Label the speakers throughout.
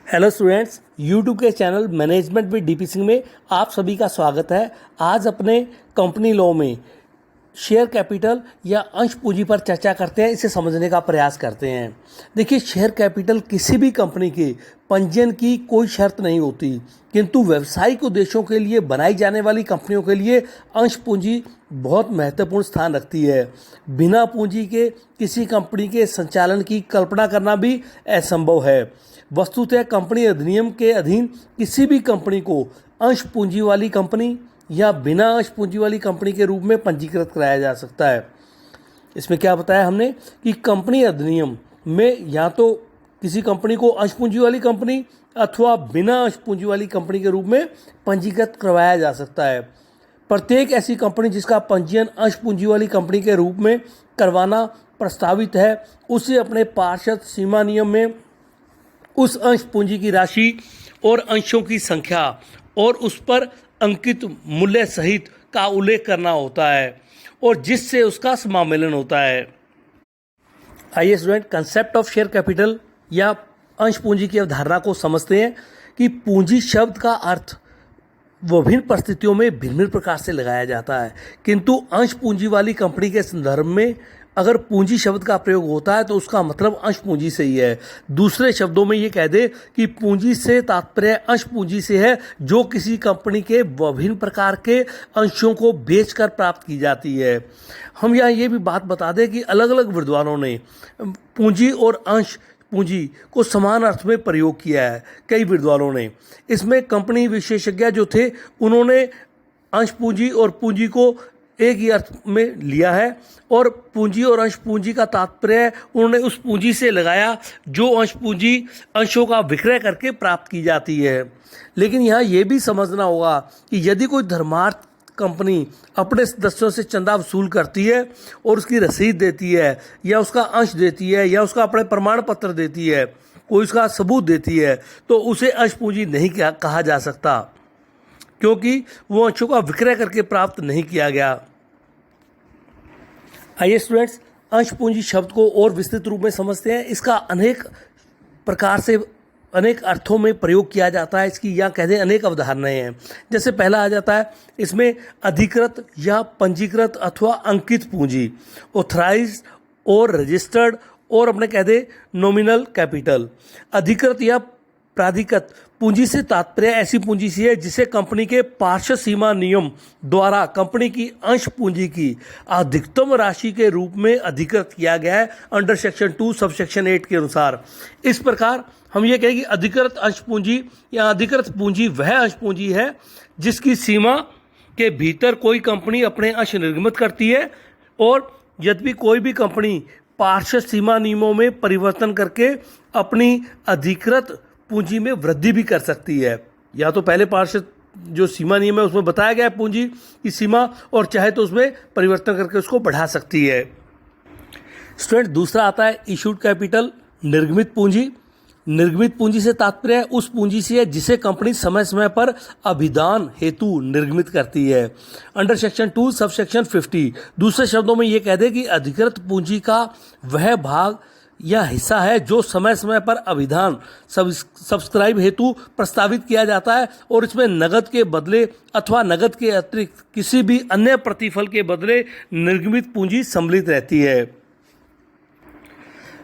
Speaker 1: Hello students, YouTube के channel management with DP Singh में आप सभी का स्वागत है। आज अपने कंपनी लॉ में शेयर कैपिटल या अंश पूंजी पर चर्चा करते हैं, इसे समझने का प्रयास करते हैं। देखिए, शेयर कैपिटल किसी भी कंपनी के पंजीयन की कोई शर्त नहीं होती, किंतु व्यावसायिक उद्देश्यों के लिए बनाई जाने वाली कंपनियों के लिए अंश पूंजी बहुत महत्वपूर्ण स्थान रखती है। बिना पूंजी के किसी कंपनी के संचालन की कल्पना करना भी असंभव है। वस्तुतः कंपनी अधिनियम के अधीन किसी भी कंपनी को अंश पूंजी वाली कंपनी या बिना अंश पूंजी वाली कंपनी के रूप में पंजीकृत कराया जा सकता है। इसमें क्या बताया हमने कि कंपनी अधिनियम में या तो किसी कंपनी को अंश पूंजी वाली कंपनी अथवा बिना अंश पूंजी वाली कंपनी के रूप में पंजीकृत करवाया जा सकता है। प्रत्येक ऐसी कंपनी जिसका पंजीयन अंश पूंजी वाली कंपनी के रूप में करवाना प्रस्तावित है, उसे अपने पार्षद सीमा नियम में उस अंश पूंजी की राशि और अंशों की संख्या और उस पर अंकित मूल्य सहित का उल्लेख करना होता है और जिससे उसका समामेलन होता है। आइए student, concept of share capital या अंश पूंजी की अवधारणा को समझते हैं कि पूंजी शब्द का अर्थ विभिन्न परिस्थितियों में भिन्न भिन्न प्रकार से लगाया जाता है, किंतु अंश पूंजी वाली कंपनी के संदर्भ में अगर पूंजी शब्द का प्रयोग होता है तो उसका मतलब अंश पूंजी से ही है। दूसरे शब्दों में ये कह दे कि पूंजी से तात्पर्य अंश पूंजी से है, जो किसी कंपनी के विभिन्न प्रकार के अंशों को बेचकर प्राप्त की जाती है। हम यहाँ ये भी बात बता दें कि अलग अलग विद्वानों ने पूंजी और अंश पूंजी को समान अर्थ में प्रयोग किया है। कई विद्वानों ने इसमें कंपनी विशेषज्ञ जो थे उन्होंने अंश पूंजी और पूंजी को एक ही अर्थ में लिया है और पूंजी और अंश पूंजी का तात्पर्य उन्होंने उस पूंजी से लगाया जो अंश पूंजी अंशों का विक्रय करके प्राप्त की जाती है। लेकिन यहाँ ये भी समझना होगा कि यदि कोई धर्मार्थ कंपनी अपने सदस्यों से चंदा वसूल करती है और उसकी रसीद देती है या उसका अंश देती है या उसका अपने प्रमाण पत्र देती है, कोई उसका सबूत देती है, तो उसे अंश पूंजी नहीं कहा जा सकता, क्योंकि वो अंशों का विक्रय करके प्राप्त नहीं किया गया। आइए स्टूडेंट्स, अंश पूंजी शब्द को और विस्तृत रूप में समझते हैं। इसका अनेक प्रकार से अनेक अर्थों में प्रयोग किया जाता है। इसकी या कहते हैं अनेक अवधारणाएं हैं। जैसे पहला आ जाता है इसमें अधिकृत या पंजीकृत अथवा अंकित पूंजी, ऑथराइज्ड और रजिस्टर्ड और अपने कह दे नॉमिनल कैपिटल। अधिकृत या प्राधिकृत पूंजी से तात्पर्य ऐसी पूंजी से है जिसे कंपनी के पार्षद सीमा नियम द्वारा कंपनी की अंश पूंजी की अधिकतम राशि के रूप में अधिकृत किया गया है अंडर सेक्शन 2 सब सेक्शन 8 के अनुसार। इस प्रकार हम ये कहें कि अधिकृत अंश पूंजी या अधिकृत पूंजी वह अंश पूंजी है जिसकी सीमा के भीतर कोई कंपनी अपने अंश निर्गमित करती है और यद्यपि कोई भी कंपनी पार्षद सीमा नियमों में परिवर्तन करके अपनी अधिकृत पूंजी में वृद्धि भी कर सकती है। या तो पहले पार्षद जो सीमा नियम है उसमें बताया गया है पूंजी की सीमा, और चाहे तो उसमें परिवर्तन करके उसको बढ़ा सकती है। स्टूडेंट, दूसरा आता है इशूड कैपिटल, निर्गमित पूंजी। निर्गमित पूंजी से तात्पर्य उस पूंजी से है जिसे कंपनी समय समय पर अभिदान हेतु निर्गमित करती है अंडर सेक्शन 2 सब सेक्शन 50। दूसरे शब्दों में ये कह दे कि अधिकृत पूंजी का वह भाग या हिस्सा है जो समय समय पर अभिधान सब्सक्राइब हेतु प्रस्तावित किया जाता है और इसमें नगद के बदले अथवा नगद के अतिरिक्त किसी भी अन्य प्रतिफल के बदले निर्गमित पूंजी सम्मिलित रहती है।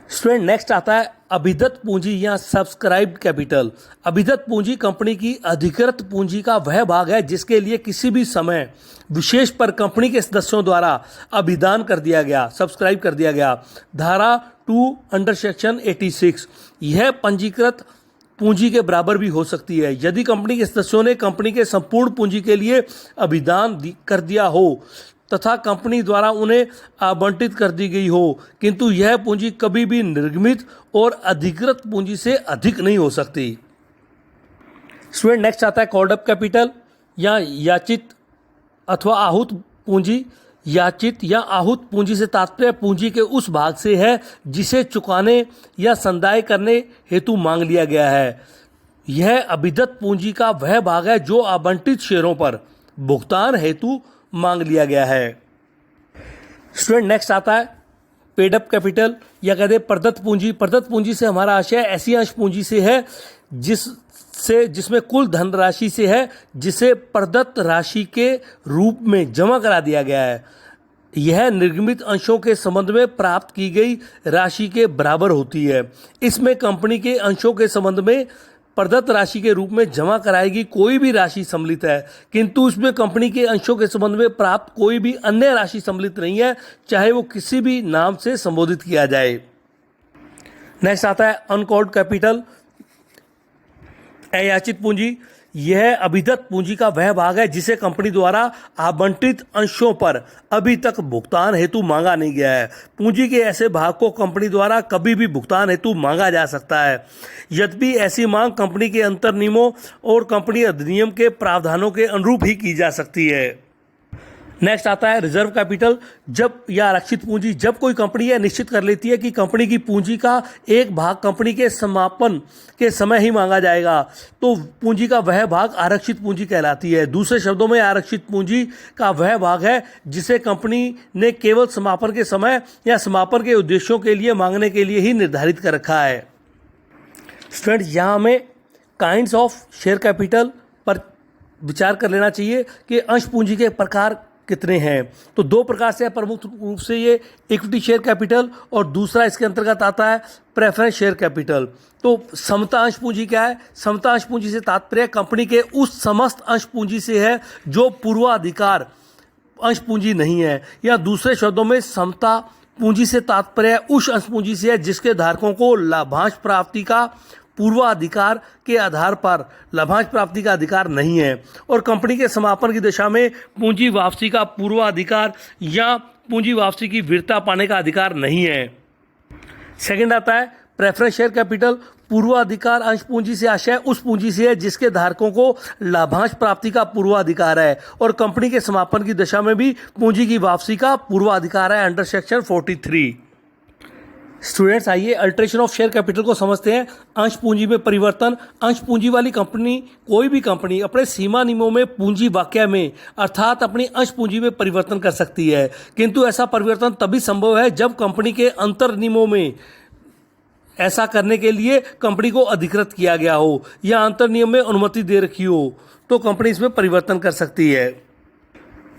Speaker 1: स्टूडेंट, नेक्स्ट आता है अभिदत्त पूंजी या सब्सक्राइब्ड कैपिटल। अभिदत्त पूंजी कंपनी की अधिकृत पूंजी का वह भाग है जिसके लिए किसी भी समय विशेष पर कंपनी के सदस्यों द्वारा अभिदान कर दिया गया, सब्सक्राइब कर दिया गया। धारा 2 अंडर सेक्शन 86। यह पंजीकृत पूंजी के बराबर भी हो सकती है यदि कंपनी के सदस्यों ने कंपनी के संपूर्ण पूंजी के लिए अभिदान कर दिया हो तथा कंपनी द्वारा उन्हें आवंटित कर दी गई हो, किंतु यह पूंजी कभी भी निर्गमित और अधिकृत पूंजी से अधिक नहीं हो सकती। स्टूडेंट, नेक्स्ट आता है कॉल्ड अप कैपिटल या याचित अथवा आहूत पूंजी। याचित या आहूत पूंजी से तात्पर्य पूंजी के उस भाग से है जिसे चुकाने या संदाय करने हेतु मांग लिया गया है। यह अभिदत्त पूंजी का वह भाग है जो आवंटित शेयरों पर भुगतान हेतु मांग लिया गया है। स्टूडेंट, नेक्स्ट आता है पेड अप कैपिटल या कहते हैं प्रदत्त पूंजी। प्रदत्त पूंजी से हमारा आशय ऐसी अंश पूंजी से है जिसमें कुल धनराशि से है जिसे प्रदत्त राशि के रूप में जमा करा दिया गया है। यह निर्गमित अंशों के संबंध में प्राप्त की गई राशि के बराबर होती है। इसमें कंपनी के अंशों के संबंध में प्रदत्त राशि के रूप में जमा कराएगी कोई भी राशि सम्मिलित है, किंतु इसमें कंपनी के अंशों के संबंध में प्राप्त कोई भी अन्य राशि सम्मिलित नहीं है, चाहे वो किसी भी नाम से संबोधित किया जाए। नेक्स्ट आता है अनकॉल्ड कैपिटल, अयाचित पूंजी। यह अभिदत्त पूंजी का वह भाग है जिसे कंपनी द्वारा आवंटित अंशों पर अभी तक भुगतान हेतु मांगा नहीं गया है। पूंजी के ऐसे भाग को कंपनी द्वारा कभी भी भुगतान हेतु मांगा जा सकता है, यद्यपि ऐसी मांग कंपनी के अंतर नियमों और कंपनी अधिनियम के प्रावधानों के अनुरूप ही की जा सकती है। नेक्स्ट आता है रिजर्व कैपिटल, जब या आरक्षित पूंजी। जब कोई कंपनी यह निश्चित कर लेती है कि कंपनी की पूंजी का एक भाग कंपनी के समापन के समय ही मांगा जाएगा, तो पूंजी का वह भाग आरक्षित पूंजी कहलाती है। दूसरे शब्दों में आरक्षित पूंजी का वह भाग है जिसे कंपनी ने केवल समापन के समय या समापन के उद्देश्यों के लिए मांगने के लिए ही निर्धारित कर रखा है। स्टूडेंट्स, यहाँ हमें काइंड्स ऑफ शेयर कैपिटल पर विचार कर लेना चाहिए कि अंश पूंजी के प्रकार कितने हैं। तो दो प्रकार से है प्रमुख रूप से, ये इक्विटी शेयर कैपिटल और दूसरा इसके अंतर्गत आता है प्रेफरेंस शेयर कैपिटल। तो समता अंश पूंजी क्या है? समता अंश पूंजी से तात्पर्य कंपनी के उस समस्त अंश पूंजी से है जो पूर्वाधिकार अंश पूंजी नहीं है, या दूसरे शब्दों में समता पूंजी से तात्पर्य उस अंश पूंजी से है जिसके धारकों को लाभांश प्राप्ति का पूर्वाधिकार के आधार पर लाभांश प्राप्ति का अधिकार नहीं है, और कंपनी के समापन की दशा में पूंजी वापसी का पूर्वाधिकार या पूंजी वापसी की वीरता पाने का अधिकार नहीं है। सेकंड आता है प्रेफरेंस शेयर कैपिटल। पूर्वाधिकार अंश पूंजी से आशय उस पूंजी से है जिसके धारकों को लाभांश प्राप्ति का पूर्वाधिकार है, और कंपनी के समापन की दशा में भी पूंजी की वापसी का पूर्वाधिकार है अंडर सेक्शन 43। स्टूडेंट्स, आइए अल्टरेशन ऑफ शेयर कैपिटल को समझते हैं। अंश पूंजी में परिवर्तन। अंश पूंजी वाली कंपनी, कोई भी कंपनी अपने सीमा नियमों में पूंजी वाक्य में अर्थात अपनी अंश पूंजी में परिवर्तन कर सकती है, किंतु ऐसा परिवर्तन तभी संभव है जब कंपनी के अंतर नियमों में ऐसा करने के लिए कंपनी को अधिकृत किया गया हो या अंतर नियम में अनुमति दे रखी हो, तो कंपनी इसमें परिवर्तन कर सकती है।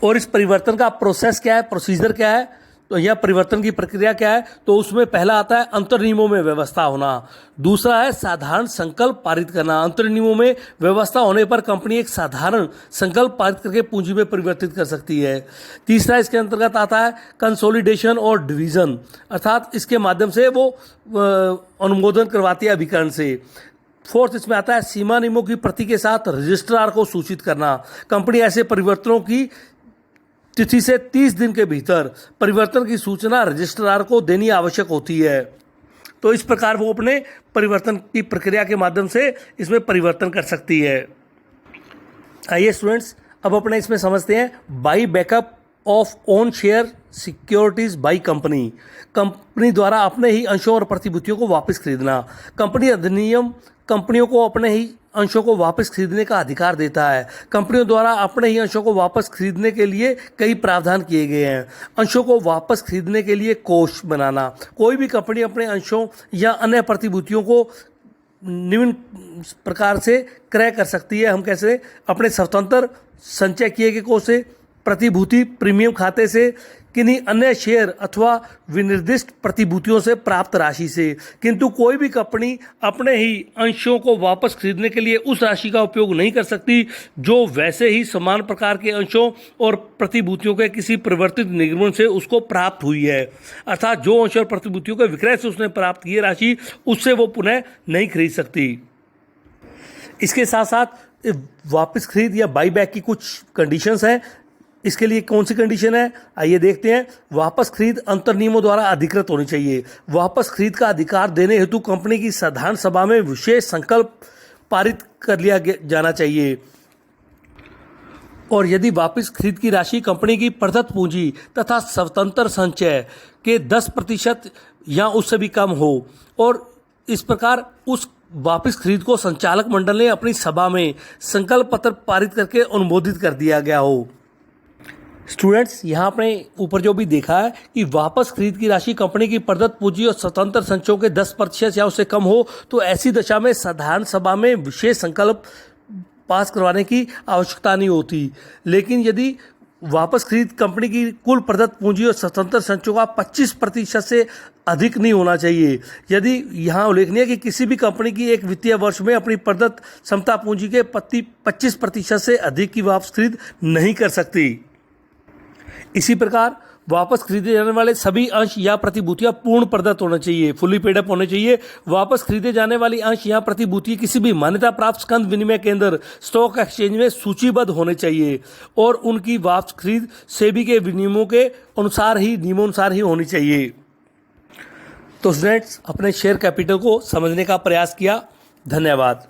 Speaker 1: और इस परिवर्तन का प्रोसेस क्या है, प्रोसीजर क्या है, तो यह परिवर्तन की प्रक्रिया क्या है? तो उसमें पहला आता है अंतर नियमों में व्यवस्था होना, दूसरा है साधारण संकल्प पारित करना। अंतर नियमों में व्यवस्था होने पर कंपनी एक साधारण संकल्प पारित करके पूंजी में परिवर्तित कर सकती है। तीसरा इसके अंतर्गत आता है कंसोलिडेशन और डिवीजन, अर्थात इसके माध्यम से वो अनुमोदन करवाती है अभिकरण से। फोर्थ इसमें आता है सीमा नियमों की प्रति के साथ रजिस्ट्रार को सूचित करना। कंपनी ऐसे परिवर्तनों की तिथि से 30 दिन के भीतर परिवर्तन की सूचना रजिस्ट्रार को देनी आवश्यक होती है। तो इस प्रकार वो अपने परिवर्तन की प्रक्रिया के माध्यम से इसमें परिवर्तन कर सकती है। आइए स्टूडेंट्स, अब अपने इसमें समझते हैं by backup of own share securities by company. Company द्वारा अपने ही अंशों और प्रतिभूतियों को वापस खरीदना। कंपनी अधिनियम कंपनियों को अपने ही अंशों को वापस खरीदने का अधिकार देता है। कंपनियों द्वारा अपने ही अंशों को वापस खरीदने के लिए कई प्रावधान किए गए हैं। अंशों को वापस खरीदने के लिए कोष बनाना। कोई भी कंपनी अपने अंशों या अन्य प्रतिभूतियों को निम्न प्रकार से क्रय कर सकती है। हम कैसे? अपने स्वतंत्र संचय किए गए कोष से, प्रतिभूति प्रीमियम खाते से, किन्हीं अन्य शेयर अथवा विनिर्दिष्ट प्रतिभूतियों से प्राप्त राशि से। किंतु कोई भी कंपनी अपने ही अंशों को वापस खरीदने के लिए उस राशि का उपयोग नहीं कर सकती जो वैसे ही समान प्रकार के अंशों और प्रतिभूतियों के किसी परिवर्तित निगमन से उसको प्राप्त हुई है। अर्थात जो अंश और प्रतिभूतियों के विक्रय से उसने प्राप्त की राशि, उससे वो पुनः नहीं खरीद सकती। इसके साथ साथ वापस खरीद या बाई बैक की कुछ कंडीशंस हैं। इसके लिए कौन सी कंडीशन है, आइए देखते हैं। वापस खरीद अंतर नियमों द्वारा अधिकृत होनी चाहिए। वापस खरीद का अधिकार देने हेतु कंपनी की साधारण सभा में विशेष संकल्प पारित कर लिया जाना चाहिए। और यदि वापस खरीद की राशि कंपनी की प्रदत्त पूंजी तथा स्वतंत्र संचय के 10% या उससे भी कम हो, और इस प्रकार उस वापस खरीद को संचालक मंडल ने अपनी सभा में संकल्प पत्र पारित करके अनुमोदित कर दिया गया हो। स्टूडेंट्स, यहाँ आपने ऊपर जो भी देखा है कि वापस खरीद की राशि कंपनी की प्रदत्त पूंजी और स्वतंत्र संचयों के 10% या उससे कम हो तो ऐसी दशा में साधारण सभा में विशेष संकल्प पास करवाने की आवश्यकता नहीं होती। लेकिन यदि वापस खरीद कंपनी की कुल प्रदत्त पूंजी और स्वतंत्र संचयों का 25% से अधिक नहीं होना चाहिए। यदि यहाँ उल्लेखनीय है कि किसी भी कंपनी की एक वित्तीय वर्ष में अपनी प्रदत्त क्षमता पूंजी के 25% से अधिक की वापस खरीद नहीं कर सकती। इसी प्रकार वापस खरीदे जाने वाले सभी अंश या प्रतिभूतियां पूर्ण प्रदत्त होना चाहिए, फुली पेड अप होने चाहिए। वापस खरीदे जाने वाली अंश या प्रतिभूति किसी भी मान्यता प्राप्त स्कंद विनिमय केंद्र स्टॉक एक्सचेंज में सूचीबद्ध होने चाहिए और उनकी वापस खरीद सेबी के नियमों के नियमानुसार ही होनी चाहिए। तो स्टूडेंट्स, अपने शेयर कैपिटल को समझने का प्रयास किया। धन्यवाद।